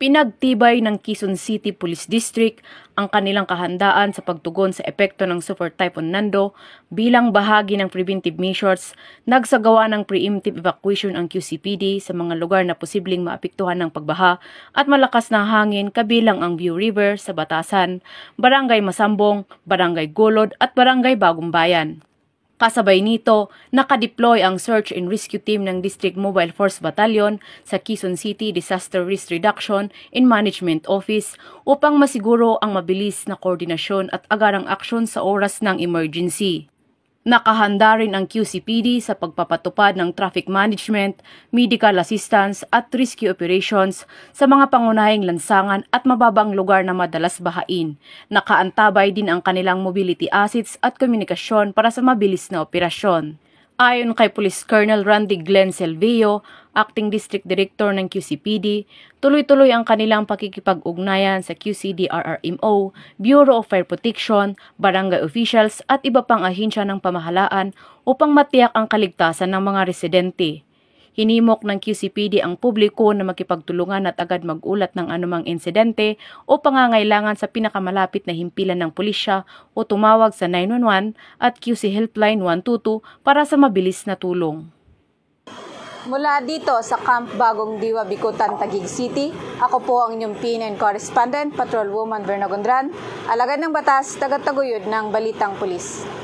Pinagtibay ng Quezon City Police District ang kanilang kahandaan sa pagtugon sa epekto ng Super Typhoon Nando bilang bahagi ng preventive measures. Nagsagawa ng preemptive evacuation ang QCPD sa mga lugar na posibleng maapektuhan ng pagbaha at malakas na hangin kabilang ang View River sa Batasan, Barangay Masambong, Barangay Golod at Barangay Bagong Bayan. Kasabay nito, nakadeploy ang Search and Rescue Team ng District Mobile Force Battalion sa Quezon City Disaster Risk Reduction and Management Office upang masiguro ang mabilis na koordinasyon at agarang aksyon sa oras ng emergency. Nakahanda rin ang QCPD sa pagpapatupad ng traffic management, medical assistance at rescue operations sa mga pangunahing lansangan at mababang lugar na madalas bahain. Nakaantabay din ang kanilang mobility assets at komunikasyon para sa mabilis na operasyon. Ayon kay Police Colonel Randy Glenn Selvio, Acting District Director ng QCPD, tuloy-tuloy ang kanilang pakikipag-ugnayan sa QCDRRMO, Bureau of Fire Protection, barangay officials at iba pang ahensya ng pamahalaan upang matiyak ang kaligtasan ng mga residente. Hinimok ng QCPD ang publiko na makipagtulungan at agad mag-ulat ng anumang insidente o pangangailangan sa pinakamalapit na himpilan ng pulisya o tumawag sa 911 at QC Helpline 122 para sa mabilis na tulong. Mula dito sa Camp Bagong Diwa, Bicutan, Taguig City, ako po ang inyong PNN Correspondent, Patrolwoman Berna Gondran, alagad ng batas, tagataguyod ng Balitang Pulis.